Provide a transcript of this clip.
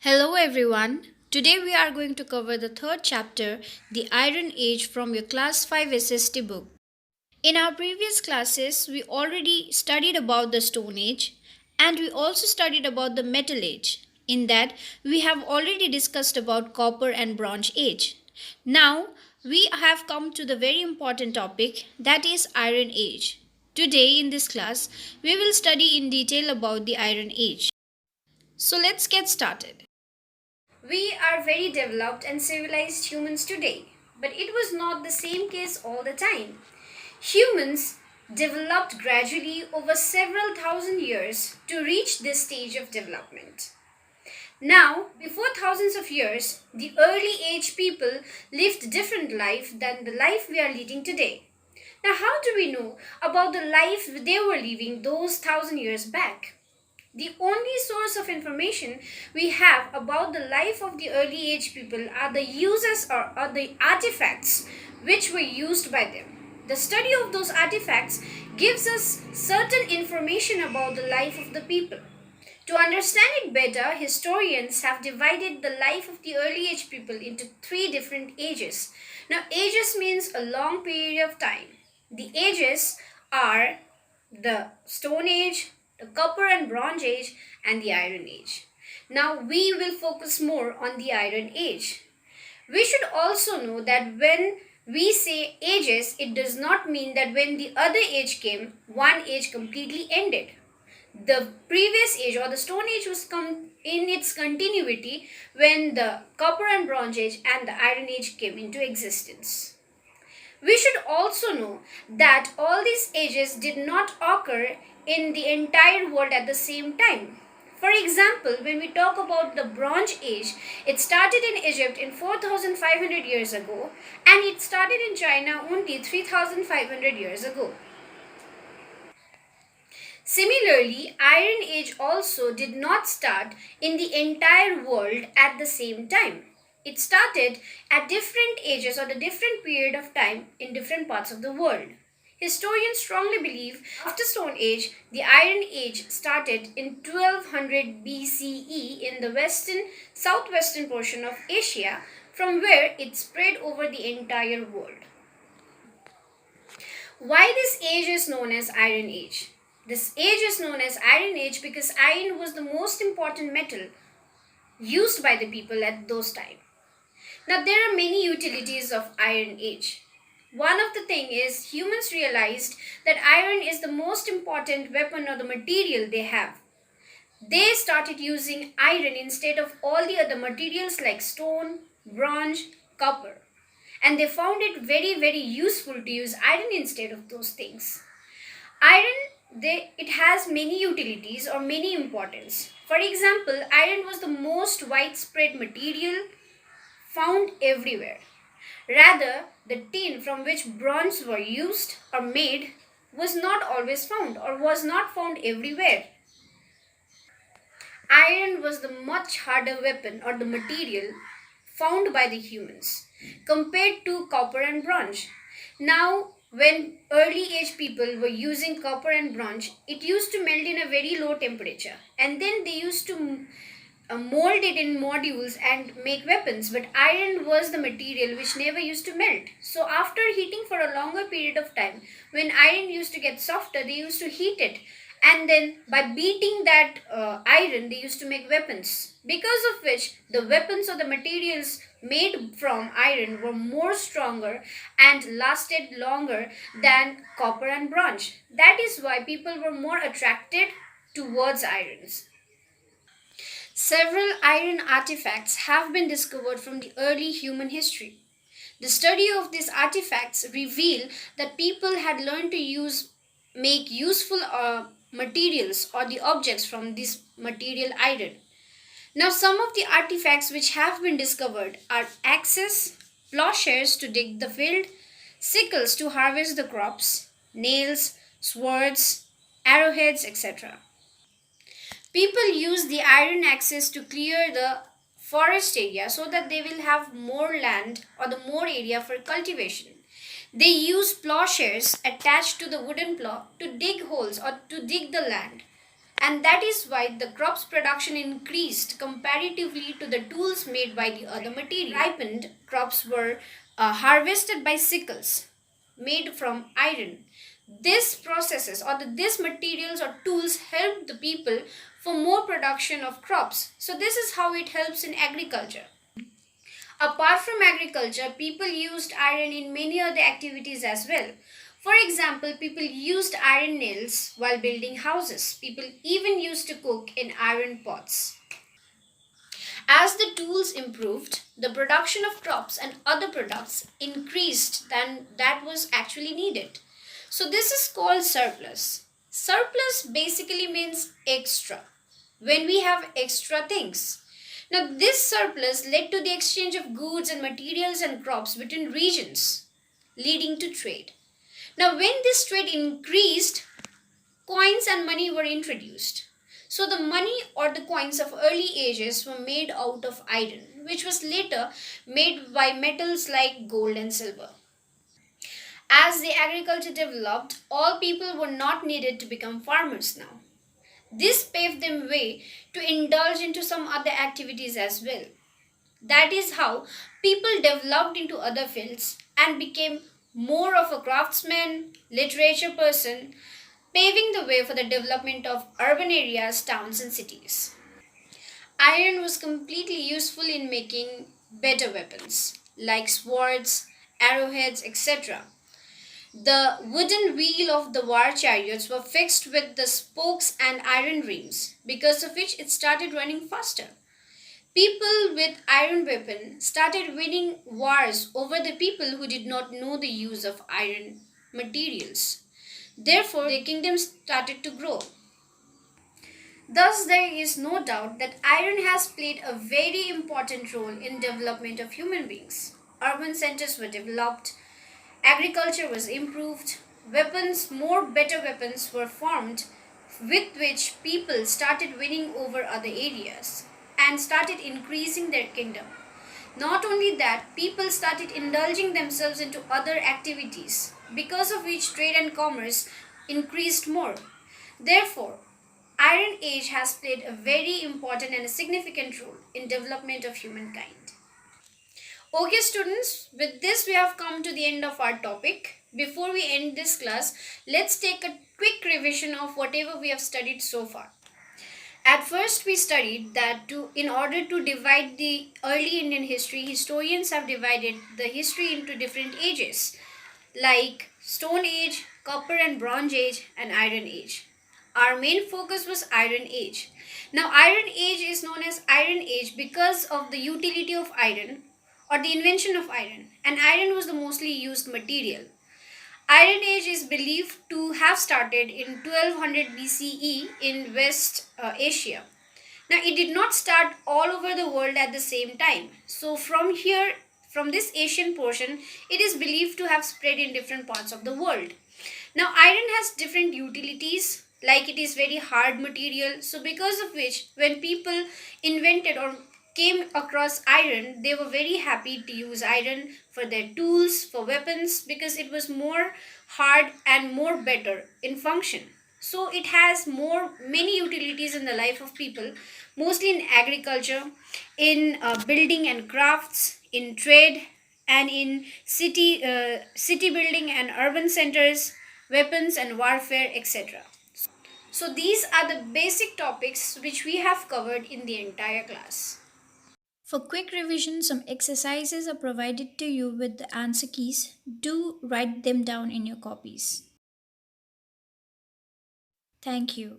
Hello everyone. Today we are going to cover the third chapter, The Iron Age from your class 5 SST book. In our previous classes, we already studied about the Stone Age and we also studied about the Metal Age. In that, we have already discussed about Copper and Bronze Age. Now, we have come to the very important topic that is Iron Age. Today in this class, we will study in detail about the Iron Age. So let's get started. We are very developed and civilized humans today, but it was not the same case all the time. Humans developed gradually over several thousand years to reach this stage of development. Now, before thousands of years, the early age people lived different life than the life we are leading today. Now, how do we know about the life they were living those thousand years back? The only source of information we have about the life of the early age people are the uses or the artifacts which were used by them. The study of those artifacts gives us certain information about the life of the people. To understand it better, historians have divided the life of the early age people into three different ages. Now, ages means a long period of time. The ages are the Stone Age, the Copper and Bronze Age, and the Iron Age. Now, we will focus more on the Iron Age. We should also know that when we say ages, it does not mean that when the other age came, one age completely ended. The previous age or the Stone Age was in its continuity when the Copper and Bronze Age and the Iron Age came into existence. We should also know that all these ages did not occur in the entire world at the same time. For example, when we talk about the Bronze Age, it started in Egypt in 4500 years ago and it started in China only 3500 years ago. Similarly, Iron Age also did not start in the entire world at the same time. It started at different ages or the different period of time in different parts of the world. Historians strongly believe after Stone Age, the Iron Age started in 1200 BCE in the southwestern portion of Asia, from where it spread over the entire world. Why this age is known as Iron Age? This age is known as Iron Age because iron was the most important metal used by the people at those times. Now there are many utilities of Iron Age. One of the thing is humans realized that iron is the most important weapon or the material they have. They started using iron instead of all the other materials like stone, bronze, copper. And they found it very useful to use iron instead of those things. It has many utilities or many importance. For example, iron was the most widespread material found everywhere. Rather, the tin from which bronze were used or made was not always found or was not found everywhere. Iron was the much harder weapon or the material found by the humans compared to copper and bronze. Now, when early age people were using copper and bronze, it used to melt in a very low temperature and then they used to mold it in modules and make weapons. But iron was the material which never used to melt. So, after heating for a longer period of time, when iron used to get softer, they used to heat it and then by beating that iron they used to make weapons, because of which the weapons or the materials made from iron were more stronger and lasted longer than copper and bronze. That is why people were more attracted towards irons. Several iron artifacts have been discovered from the early human history. The study of these artifacts reveal that people had learned to make useful materials or the objects from this material iron. Now, some of the artifacts which have been discovered are axes, plowshares to dig the field, sickles to harvest the crops, nails, swords, arrowheads, etc. People use the iron axes to clear the forest area so that they will have more land or the more area for cultivation. They use plowshares attached to the wooden plow to dig holes or to dig the land. and that is why the crops production increased comparatively to the tools made by the other material. Ripened crops were harvested by sickles made from iron. This processes or this materials or tools helped the people for more production of crops. So this is how it helps in agriculture. Apart from agriculture, people used iron in many other activities as well. For example, people used iron nails while building houses. People even used to cook in iron pots. As the tools improved, the production of crops and other products increased than that was actually needed. So this is called surplus. Surplus basically means extra. When we have extra things. Now this surplus led to the exchange of goods and materials and crops between regions, leading to trade. Now when this trade increased, coins and money were introduced. So the money or the coins of early ages were made out of iron, which was later made by metals like gold and silver. As the agriculture developed, all people were not needed to become farmers now. This paved them way to indulge into some other activities as well. That is how people developed into other fields and became more of a craftsman, literature person, paving the way for the development of urban areas, towns, and cities. Iron was completely useful in making better weapons like swords, arrowheads, etc. The wooden wheel of the war chariots were fixed with the spokes and iron rims, because of which it started running faster. People with iron weapon started winning wars over the people who did not know the use of iron materials. Therefore, their kingdom started to grow. Thus, there is no doubt that iron has played a very important role in development of human beings. Urban centers were developed, agriculture was improved, weapons, more better weapons were formed with which people started winning over other areas and started increasing their kingdom. Not only that, people started indulging themselves into other activities, because of which trade and commerce increased more. Therefore, Iron Age has played a very important and a significant role in development of humankind. Okay students, with this we have come to the end of our topic. Before we end this class, let's take a quick revision of whatever we have studied so far. At first, we studied that in order to divide the early Indian history, historians have divided the history into different ages like Stone Age, Copper and Bronze Age, and Iron Age. Our main focus was Iron Age. Now, Iron Age is known as Iron Age because of the utility of iron or the invention of iron, and iron was the mostly used material. Iron Age is believed to have started in 1200 BCE in West Asia. Now, it did not start all over the world at the same time. So, from here, from this Asian portion, it is believed to have spread in different parts of the world. Now, iron has different utilities, like it is very hard material. So, because of which, when people invented or came across iron, they were very happy to use iron for their tools, for weapons, because it was more hard and more better in function. So it has many utilities in the life of people, mostly in agriculture, in building and crafts, in trade, and in city building and urban centers, weapons and warfare, etc. So these are the basic topics which we have covered in the entire class. For quick revision, some exercises are provided to you with the answer keys. Do write them down in your copies. Thank you.